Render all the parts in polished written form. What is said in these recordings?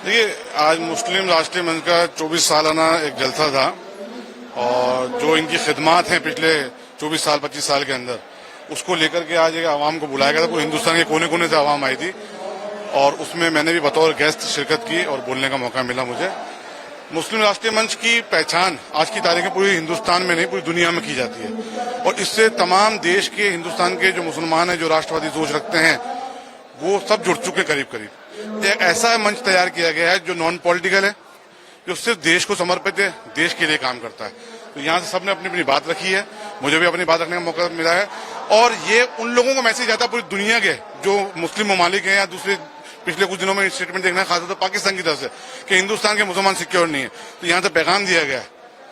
देखिए, आज मुस्लिम राष्ट्रीय मंच का 24 सालाना एक जलसा था और जो इनकी खिदमात हैं पिछले 24 साल 25 साल के अंदर, उसको लेकर के आज एक आवाम को बुलाया गया था। पूरे हिंदुस्तान के कोने कोने से आवाम आई थी और उसमें मैंने भी बतौर गेस्ट शिरकत की और बोलने का मौका मिला मुझे। मुस्लिम राष्ट्रीय मंच की पहचान आज की तारीख में पूरे हिंदुस्तान में नहीं, पूरी दुनिया में की जाती है और इससे तमाम देश के, हिंदुस्तान के जो मुसलमान हैं, जो राष्ट्रवादी सोच रखते हैं, वो सब जुड़ चुके करीब करीब। एक ऐसा मंच तैयार किया गया है जो नॉन पॉलिटिकल है, जो सिर्फ देश को समर्पित है, देश के लिए काम करता है। तो यहाँ से सबने अपनी अपनी बात रखी है, मुझे भी अपनी बात रखने का मौका मिला है और ये उन लोगों को मैसेज आता है पूरी दुनिया के जो मुस्लिम ममालिक हैं या दूसरे। पिछले कुछ दिनों में स्टेटमेंट देखना है खासतौर पर पाकिस्तान की तरफ से कि हिंदुस्तान के मुसलमान सिक्योर नहीं है, तो यहाँ से पैगाम दिया गया है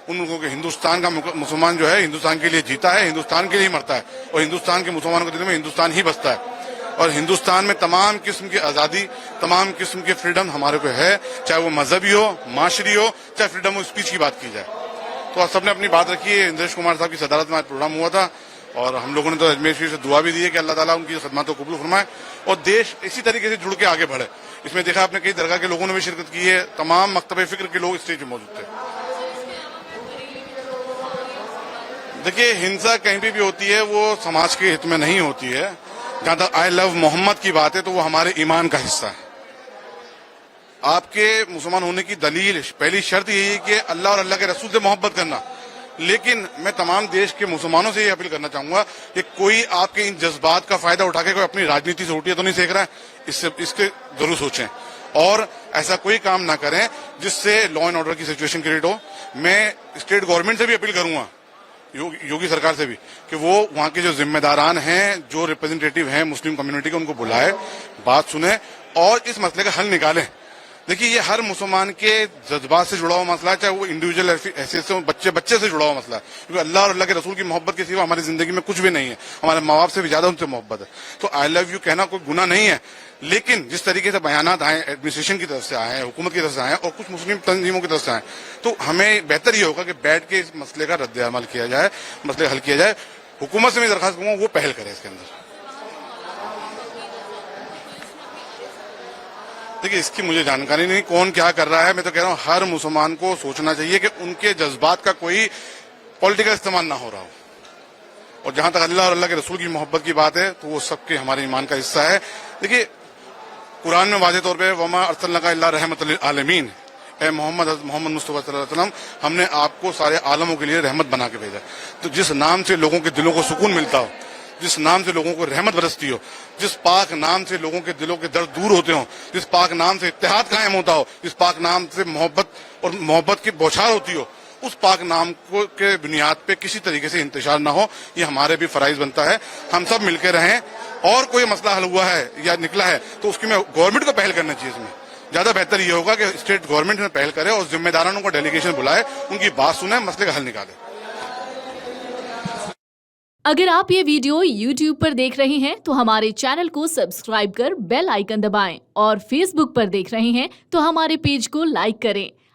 उन लोगों के, हिंदुस्तान का मुसलमान जो है हिंदुस्तान के लिए जीता है, हिंदुस्तान के लिए मरता है और हिंदुस्तान के मुसलमानों के दिल में हिंदुस्तान ही बसता है और हिंदुस्तान में तमाम किस्म की आज़ादी, तमाम किस्म के फ्रीडम हमारे को है, चाहे वो मजहबी हो, माशरी हो, चाहे फ्रीडम ऑफ स्पीच की बात की जाए। तो आज सबने अपनी बात रखी है। इंद्रेश कुमार साहब की सदारत में आज प्रोग्राम हुआ था और हम लोगों ने तो अजमेर शरीफ से दुआ भी दी है कि अल्लाह ताला उनकी खिदमतों को कबूल फरमाए और देश इसी तरीके से जुड़ के आगे बढ़े। इसमें देखा आपने कई दरगाह के लोगों ने भी शिरकत की है, तमाम मकतब फिक्र के लोग स्टेज में मौजूद थे। देखिए, हिंसा कहीं भी होती है वो समाज के हित में नहीं होती है। जहां तक आई लव मोहम्मद की बात है तो वो हमारे ईमान का हिस्सा है। आपके मुसलमान होने की दलील, पहली शर्त यही है कि अल्लाह और अल्लाह के रसूल से मोहब्बत करना। लेकिन मैं तमाम देश के मुसलमानों से ये अपील करना चाहूंगा कि कोई आपके इन जज्बात का फायदा उठा के कोई अपनी राजनीति से रोटियां तो नहीं सेक रहा है, इसके जरूर सोचें और ऐसा कोई काम ना करें जिससे लॉ एंड ऑर्डर की सिचुएशन क्रिएट हो। मैं स्टेट गवर्नमेंट से भी अपील करूंगा, योगी सरकार से भी, कि वो वहां के जो जिम्मेदारान हैं, जो रिप्रेजेंटेटिव हैं मुस्लिम कम्युनिटी के, उनको बुलाए, बात सुने और इस मसले का हल निकालें। देखिए, ये हर मुसलमान के जज्बात से जुड़ा हुआ मसला है, चाहे वो इंडिविजुअल हैसियत से बच्चे से जुड़ा हुआ मसला है, क्योंकि अल्लाह और अल्लाह के रसूल की मोहब्बत के सिवा हमारी जिंदगी में कुछ भी नहीं है। हमारे माँ बाप से भी ज्यादा उनसे मोहब्बत है। तो आई लव यू कहना कोई गुनाह नहीं है, लेकिन जिस तरीके से बयानात आए, एडमिनिस्ट्रेशन की तरफ से आए हैं, हुकूमत की तरफ से आए हैं और कुछ मुस्लिम तंजीमों की तरफ से आए, तो हमें बेहतर ये होगा कि बैठ के इस मसले का रद्द अमल किया जाए, मसले हल किया जाए। हुकूमत से मैं दरखास्त करूंगा वो पहल करे इसके अंदर। देखिए, इसकी मुझे जानकारी नहीं कौन क्या कर रहा है। मैं तो कह रहा हूँ हर मुसलमान को सोचना चाहिए कि उनके जज्बात का कोई पॉलिटिकल इस्तेमाल ना हो रहा हो और जहां तक अल्लाह और अल्लाह के रसूल की मोहब्बत की बात है तो वो सबके हमारे ईमान का हिस्सा है। देखिए, कुरान में वाज़ेह तौर पे वमा अरसलनाका इल्ला रहमतल लिल आलमीन, ए मोहम्मद मुस्तफा सल्लल्लाहु अलैहि वसल्लम, हमने आपको सारे आलमों के लिए रहमत बना के भेजा। तो जिस नाम से लोगों के दिलों को सुकून मिलता हो, जिस नाम से लोगों को रहमत बरसती हो, जिस पाक नाम से लोगों के दिलों के दर्द दूर होते हो, जिस पाक नाम से इत्तेहाद कायम होता हो, जिस पाक नाम से मोहब्बत और मोहब्बत की बौछार होती हो, उस पाक नाम को के बुनियाद पे किसी तरीके से इंतशार ना हो, ये हमारे भी फराइज बनता है। हम सब मिलकर रहें और कोई मसला हल हुआ है या निकला है तो उसकी में गवर्नमेंट को पहल करना चाहिए। इसमें ज्यादा बेहतर ये होगा कि स्टेट गवर्नमेंट में पहल करे और जिम्मेदारों को डेलीगेशन बुलाए, उनकी बात सुने, मसले का हल निकाले। अगर आप ये वीडियो YouTube पर देख रहे हैं तो हमारे चैनल को सब्सक्राइब कर बेल आइकन दबाएं और Facebook पर देख रहे हैं तो हमारे पेज को लाइक करें।